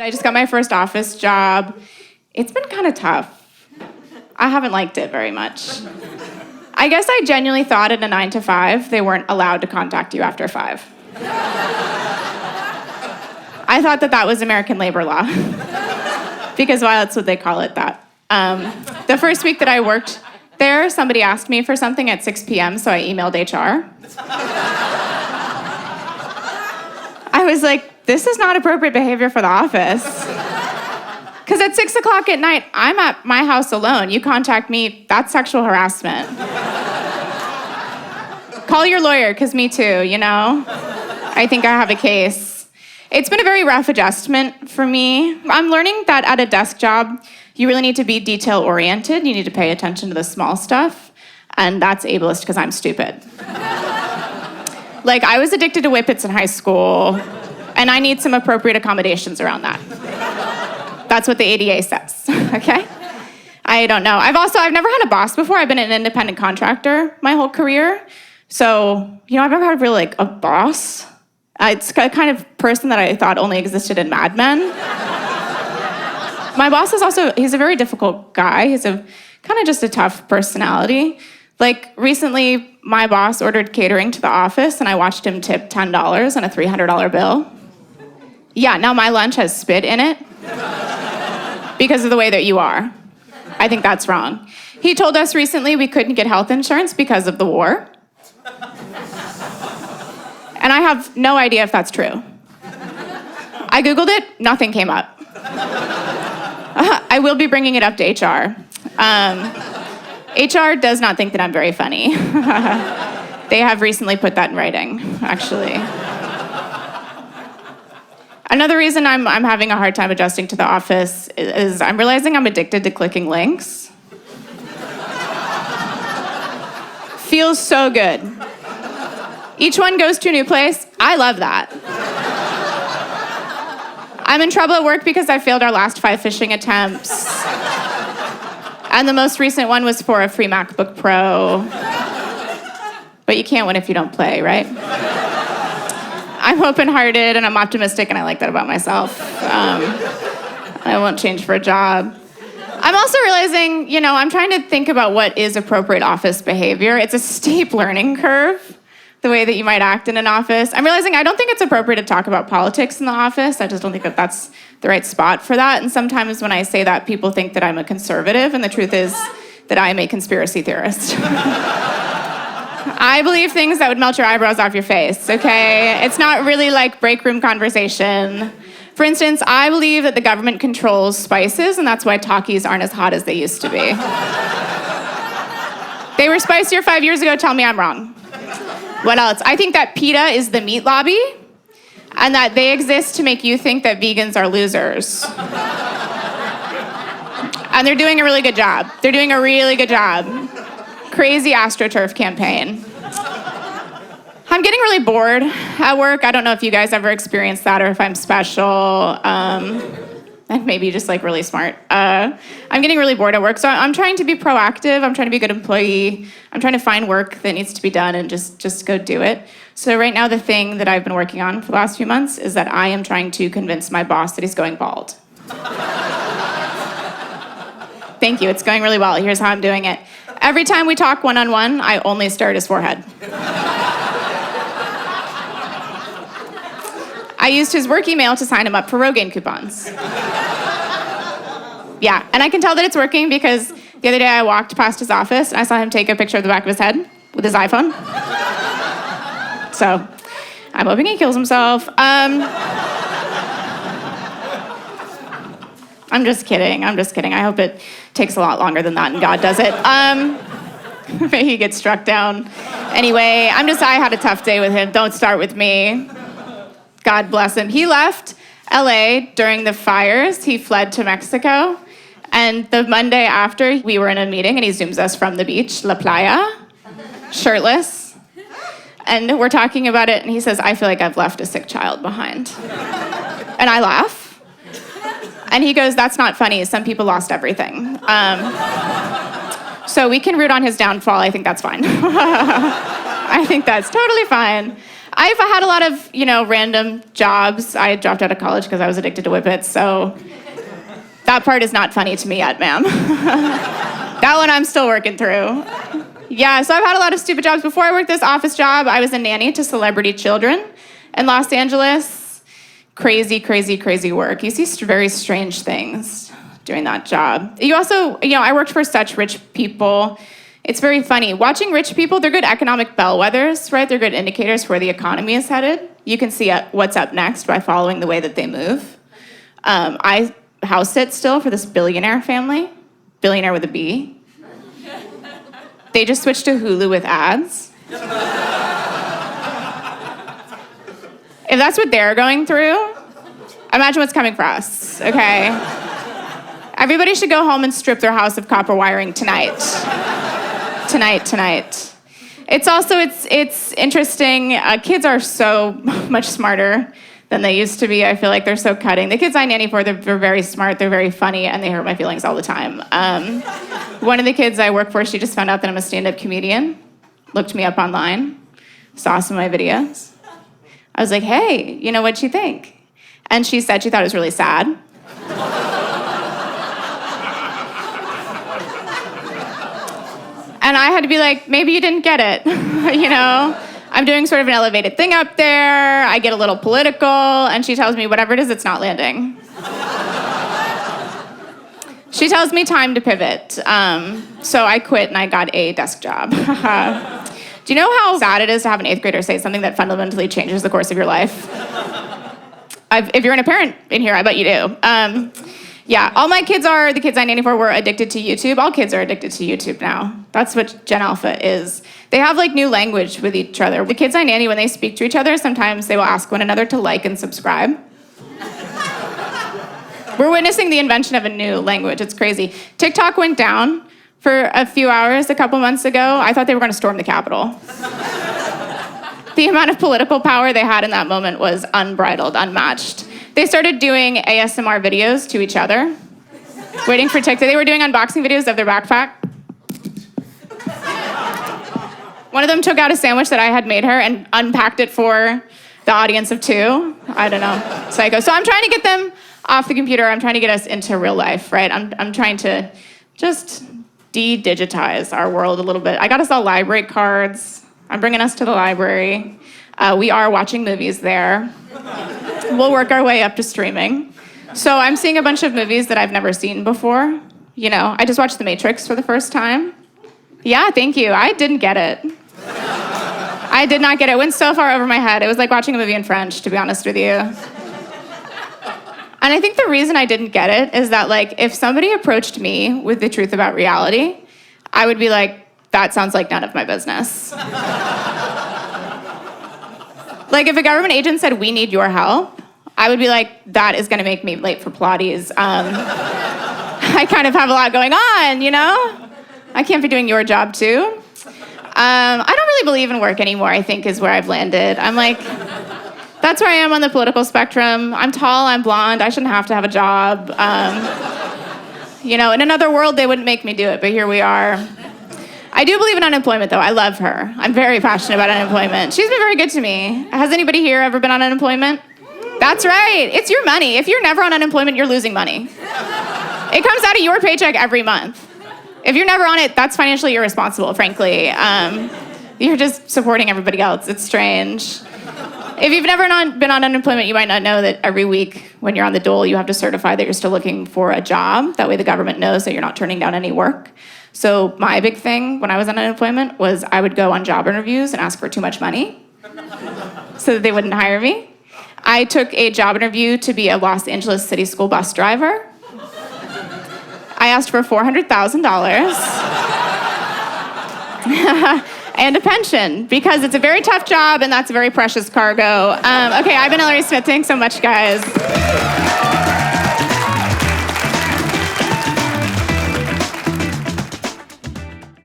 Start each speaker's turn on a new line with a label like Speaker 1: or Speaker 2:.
Speaker 1: I just got my first office job. It's been kind of tough. I haven't liked it very much. I guess I genuinely thought at a 9 to 5, they weren't allowed to contact you after 5. I thought that was American labor law. Because, well, that's what they call it, that. The first week that I worked there, somebody asked me for something at 6 p.m., so I emailed HR. I was like, this is not appropriate behavior for the office. Because at 6 o'clock at night, I'm at my house alone. You contact me, that's sexual harassment. Call your lawyer, because me too, you know? I think I have a case. It's been a very rough adjustment for me. I'm learning that at a desk job, you really need to be detail-oriented. You need to pay attention to the small stuff. And that's ableist because I'm stupid. Like, I was addicted to Whippits in high school, and I need some appropriate accommodations around that. That's what the ADA says, okay? I don't know. I've never had a boss before. I've been an independent contractor my whole career. So, I've never had really, a boss. It's the kind of person that I thought only existed in Mad Men. My boss he's a very difficult guy. He's kind of just a tough personality. Like, recently, my boss ordered catering to the office, and I watched him tip $10 on a $300 bill. Yeah, now my lunch has spit in it because of the way that you are. I think that's wrong. He told us recently we couldn't get health insurance because of the war. And I have no idea if that's true. I Googled it, nothing came up. I will be bringing it up to HR. HR does not think that I'm very funny. They have recently put that in writing, actually. Another reason I'm having a hard time adjusting to the office is I'm realizing I'm addicted to clicking links. Feels so good. Each one goes to a new place. I love that. I'm in trouble at work because I failed our last 5 phishing attempts. And the most recent one was for a free MacBook Pro. But you can't win if you don't play, right? I'm open-hearted and I'm optimistic, and I like that about myself. I won't change for a job. I'm also realizing, I'm trying to think about what is appropriate office behavior. It's a steep learning curve, the way that you might act in an office. I'm realizing I don't think it's appropriate to talk about politics in the office. I just don't think that that's the right spot for that. And sometimes when I say that, people think that I'm a conservative, and the truth is that I am a conspiracy theorist. I believe things that would melt your eyebrows off your face, okay? It's not really like break room conversation. For instance, I believe that the government controls spices, and that's why Takis aren't as hot as they used to be. They were spicier 5 years ago. Tell me I'm wrong. What else? I think that PETA is the meat lobby, and that they exist to make you think that vegans are losers. And they're doing a really good job. They're doing a really good job. Crazy AstroTurf campaign. I'm getting really bored at work. I don't know if you guys ever experienced that or if I'm special. And maybe just really smart. I'm getting really bored at work, so I'm trying to be proactive. I'm trying to be a good employee. I'm trying to find work that needs to be done and just go do it. So right now, the thing that I've been working on for the last few months is that I am trying to convince my boss that he's going bald. Thank you, it's going really well. Here's how I'm doing it. Every time we talk one-on-one, I only stare at his forehead. I used his work email to sign him up for Rogaine coupons. Yeah, and I can tell that it's working because the other day I walked past his office and I saw him take a picture of the back of his head with his iPhone. So, I'm hoping he kills himself. I'm just kidding. I hope it takes a lot longer than that and God does it. Maybe he gets struck down. Anyway, I had a tough day with him. Don't start with me. God bless him. He left LA during the fires. He fled to Mexico. And the Monday after, we were in a meeting and he zooms us from the beach, La Playa, shirtless. And we're talking about it and he says, I feel like I've left a sick child behind. And I laugh. And he goes, that's not funny. Some people lost everything. So we can root on his downfall. I think that's fine. I think that's totally fine. I've had a lot of, random jobs. I dropped out of college because I was addicted to Whippits, so that part is not funny to me yet, ma'am. That one I'm still working through. Yeah, so I've had a lot of stupid jobs. Before I worked this office job, I was a nanny to celebrity children in Los Angeles. Crazy, crazy, crazy work. You see very strange things doing that job. You also, I worked for such rich people. It's very funny. Watching rich people, they're good economic bellwethers, right? They're good indicators for where the economy is headed. You can see what's up next by following the way that they move. I house sit still for this billionaire family. Billionaire with a B. They just switched to Hulu with ads. If that's what they're going through, imagine what's coming for us, okay? Everybody should go home and strip their house of copper wiring tonight. Tonight. It's interesting. Kids are so much smarter than they used to be. I feel like they're so cutting. The kids I nanny for, they're very smart, they're very funny, and they hurt my feelings all the time. One of the kids I work for, she just found out that I'm a stand-up comedian, looked me up online, saw some of my videos. I was like, hey, what'd you think? And she said she thought it was really sad. And I had to be like, maybe you didn't get it, I'm doing sort of an elevated thing up there. I get a little political, and she tells me, whatever it is, it's not landing. She tells me time to pivot. So I quit, and I got a desk job. Do you know how sad it is to have an 8th grader say something that fundamentally changes the course of your life? If you're a parent in here, I bet you do. Yeah, all my kids the kids I nanny for were addicted to YouTube. All kids are addicted to YouTube now. That's what Gen Alpha is. They have new language with each other. The kids I nanny, when they speak to each other, sometimes they will ask one another to like and subscribe. We're witnessing the invention of a new language. It's crazy. TikTok went down for a few hours a couple months ago. I thought they were going to storm the Capitol. The amount of political power they had in that moment was unbridled, unmatched. They started doing ASMR videos to each other, waiting for TikTok. They were doing unboxing videos of their backpack. One of them took out a sandwich that I had made her and unpacked it for the audience of 2. I don't know, psycho. So I'm trying to get them off the computer. I'm trying to get us into real life, right? I'm trying to just de-digitize our world a little bit. I got us all library cards. I'm bringing us to the library. We are watching movies there. We'll work our way up to streaming. So I'm seeing a bunch of movies that I've never seen before. I just watched The Matrix for the first time. Yeah, thank you. I didn't get it. I did not get it. It went so far over my head. It was like watching a movie in French, to be honest with you. And I think the reason I didn't get it is that, if somebody approached me with the truth about reality, I would be like, that sounds like none of my business. If a government agent said, we need your help, I would be like, that is going to make me late for Pilates. I kind of have a lot going on, I can't be doing your job, too. I don't really believe in work anymore, I think, is where I've landed. I'm like, that's where I am on the political spectrum. I'm tall, I'm blonde, I shouldn't have to have a job. In another world, they wouldn't make me do it, but here we are. I do believe in unemployment, though. I love her. I'm very passionate about unemployment. She's been very good to me. Has anybody here ever been on unemployment? That's right. It's your money. If you're never on unemployment, you're losing money. It comes out of your paycheck every month. If you're never on it, that's financially irresponsible, frankly. You're just supporting everybody else. It's strange. If you've never been on unemployment, you might not know that every week when you're on the dole, you have to certify that you're still looking for a job. That way the government knows that you're not turning down any work. So my big thing when I was on unemployment was I would go on job interviews and ask for too much money so that they wouldn't hire me. I took a job interview to be a Los Angeles City School bus driver. I asked for $400,000 and a pension because it's a very tough job and that's a very precious cargo. Okay, I've been Ellory Smith. Thanks so much, guys.